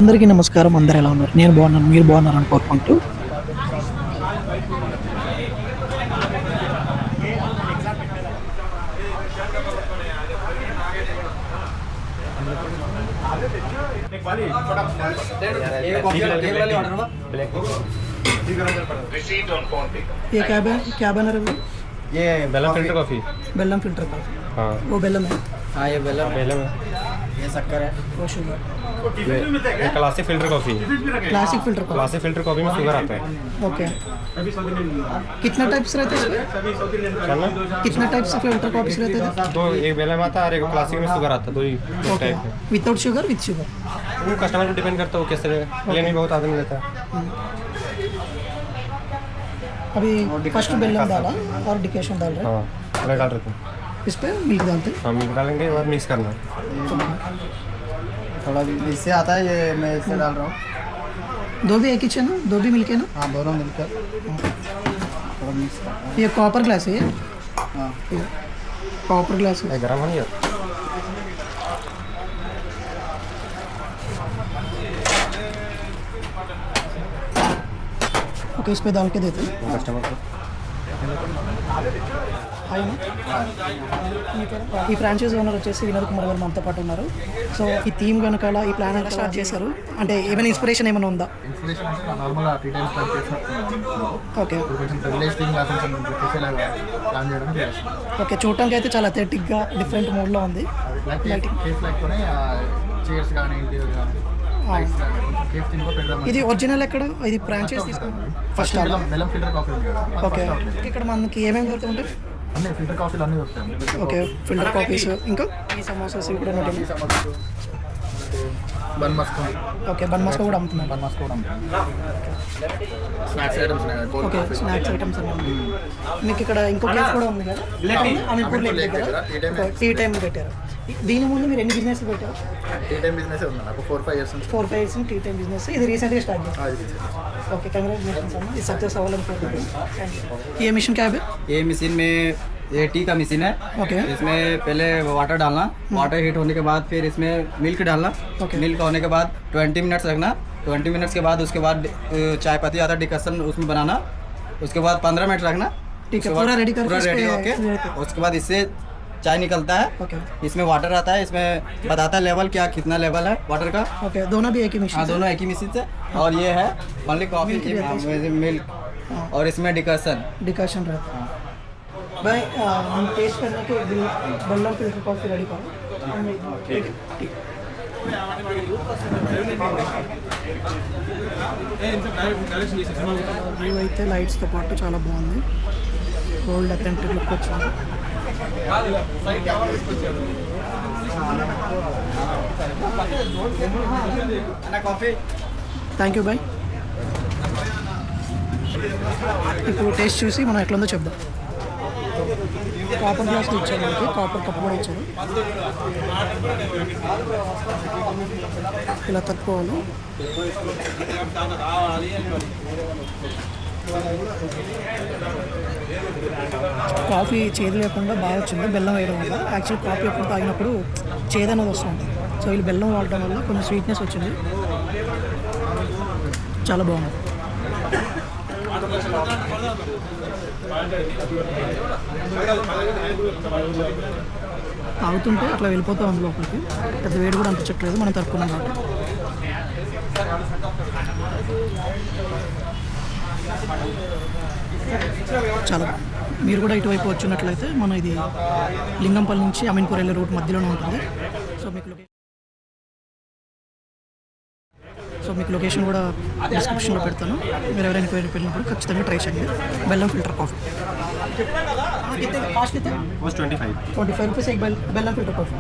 అందరికీ నమస్కారం. అందరు ఎలా ఉన్నారు? నేను బాగున్నాను, మీరు బాగున్నారని కోరుకుంటూ ये क्या बना रहे हो? ये बेलम फिल्टर कॉफ़ी। बेलम फिल्टर कॉफ़ी। हाँ वो बेलम है। हाँ ये बेलम बेलम है। ये शक्कर है। वो शुगर। ये classic filter coffee. Classic filter coffee. Classic filter coffee में शुगर आता है। ओके। कितना टाइप्स रहते हैं इसमें? कितना टाइप्स से फिल्टर कॉफ़ी रहते थे? दो, एक बेलम आता है और एक क्लासिक में शुगर आता है। दो ही ओके। टाइप है। Without sugar with sugar? वो कस्टमर पर डिपेंड करता है वो कैसे प्लेन भी बहुत आदमी लेता है। अभी फर्स्ट बेलम डाला और डिकेशन डाल रहे हैं। हाँ अलग डाल रहे थे। इस पर मिल्क डालते हैं। हम मिल्क डालेंगे और मिक्स करना है। थोड़ा इससे आता है, ये मैं इससे डाल रहा हूँ। दो भी एक ही चाहिए ना? दो भी मिलके ना? हाँ दोनों मिलकर थोड़ा मिक्स करना है। ये कॉपर ग्लास है ये? हाँ कॉपर ग्लास है। ये गर्म हो नहीं है। ओके, इस पे डाल के देते हैं कस्टमर को హాయ్ ఈ ఫ్రాంచైజ్ ఓనర్ వచ్చేసి వినోద్ కుమార్ గారు మనతో పాటు ఉన్నారు. సో ఈ థీమ్ కనుక ఈ ప్లాన్ ఎలా స్టార్ట్ చేశారు అంటే ఏమైనా ఇన్స్పిరేషన్ ఏమైనా ఉందా? ఇన్స్పిరేషన్ అంటే నార్మల్గా 3 టైమ్స్ ప్లాన్ చేసినట్టున్నాను. ఓకే కొంచెం విలేజ్ థీమ్ గా కొంచెం చేసేలాగా ప్లాన్ చేయడం చేస్తాను. ఓకే, చూడటానికి అయితే చాలా అథెంటిక్గా డిఫరెంట్ మోడ్లో ఉంది. లైటింగ్ కేఫ్ లైక్తోనే చైర్స్ కానీ ఇంటీరియర్ కానీ లైట్స్ కానీ కొంచెం కేఫ్ థీమ్ కూడా పెడదాం. ఇది ఒరిజినల్ ఎక్కడ? ఇది ఫ్రాంచైజ్ తీసుకున్నాం ఫస్ట్ బెల్లం ఫిల్టర్ కాఫీ ఉంది కదా. ఓకే, ఇక్కడ మనకి ఏమేమి దొరుకుతుంటాయి? అన్నీ ఫిల్టర్ కాఫీలు అన్నీ దొరుకుతాయి. ఓకే, ఫిల్టర్ కాఫీస్ ఇంకా ఈ సమోసాస్ ఇవి కూడా ఉంటాయి. బన్ మస్క్ ఓకే, బన్ మస్కా కూడా అమ్ముతున్నాను. బన్ మస్క్ కూడా స్నాక్స్ ఐటమ్స్ ఉన్నాయి. ఓకే, స్నాక్స్ ఐటమ్స్ అన్నీ ఉన్నాయి. మీకు ఇక్కడ ఇంకో ప్లేస్ కూడా ఉంది కదా, అమీన్పూర్ లేక్ దగ్గర టీ టైం పెట్టారు. దీని ముందు మీరు ఎన్ని బిజినెస్ పెట్టారు? టీ టైం బిజినెస్ ఉంది నాకు 4-5 ఇయర్స్ నుంచి. 4-5 years టీ టైం బిజినెస్. ఇది రీసెంట్గా స్టార్ట్ చేశారు. ओके, कंग्रेचुलेशंस अम्मा, ये सक्सेस अव्वल थैंक यू। ये मशीन क्या है? ये मशीन में ये टी का मशीन है। ओके, इसमें पहले वाटर डालना, वाटर हीट होने के बाद फिर इसमें मिल्क डालना। ओके। मिल्क होने के बाद 20 मिनट्स रखना। 20 मिनट्स के बाद उसके बाद चाय पत्ती आता डिकशन उसमें बनाना। उसके बाद 15 मिनट रखना। ठीक है, पूरा रेडी करके पूरा रेडी होके उसके बाद इससे चाय निकलता है। ओके इसमें वाटर आता है, इसमें बताता है लेवल क्या कितना लेवल है वाटर का। ओके, दोनों भी एक ही मशीन? हाँ दोनों एक ही मशीन से। और ये है ओनली कॉफी मिल्क और इसमें डिकशन रहता है। भाई हम टेस्ट करने के बेल्लम फिल्टर कॉफी रेडी करो। ठीक है, ठीक। వ్యూ అయితే లైట్స్తో పాటు చాలా బాగుంది. గోల్డ్ అథెంటిక్ లుక్ వచ్చింది. Thank you bye. ఇప్పుడు టేస్ట్ చూసి మనం ఎట్లుందో చెప్దాం. కాపర్ గ్లాస్ ఇచ్చారు మనకి, కాపర్ కప్ కూడా ఇచ్చారు. ఇలా తక్కువలు కాఫీ చేదు లేకుండా బాగా వచ్చింది బెల్లం వేయడం వల్ల. యాక్చువల్ కాఫీ ఎప్పుడు తాగినప్పుడు చేదు అనేది వస్తుంది. సో వీళ్ళు బెల్లం వాడటం వల్ల కొంచెం స్వీట్నెస్ వచ్చింది. చాలా బాగుంది. తాగుతుంటే అట్లా వెళ్ళిపోతాం అందులో లోపలికి. పెద్ద వేడి కూడా అనిపించట్లేదు మనం తరుపుకున్నాం కాబట్టి. చాలా మీరు కూడా ఇటువైపు వచ్చినట్లయితే మన ఇది లింగంపల్లి నుంచి అమీన్పూర్ వెళ్ళే రూట్ మధ్యలోనే ఉంటుంది. సో మీకు లొకేషన్ కూడా డిస్క్రిప్షన్లో పెడతాను. మీరు ఎవరైనా వెళ్ళినప్పుడు ఖచ్చితంగా ట్రై చేయండి బెల్లం ఫిల్టర్ కాఫీ. కాస్ట్ అయితే 25 రూపీస్ एक బెల్లం ఫిల్టర్ కాఫీ.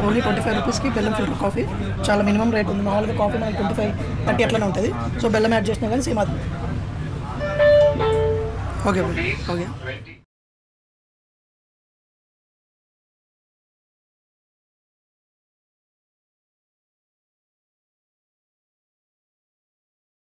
ఓన్లీ 25 రూపీస్కి బెల్లం ఫిల్టర్ కాఫీ. చాలా మినిమం రేట్ ఉంది. మామూలుగా కాఫీ మనకి 25-30 అట్లనే ఉంటుంది. సో బెల్లం యాడ్ చేసినా కానీ సేమ్ అది. Okay okay.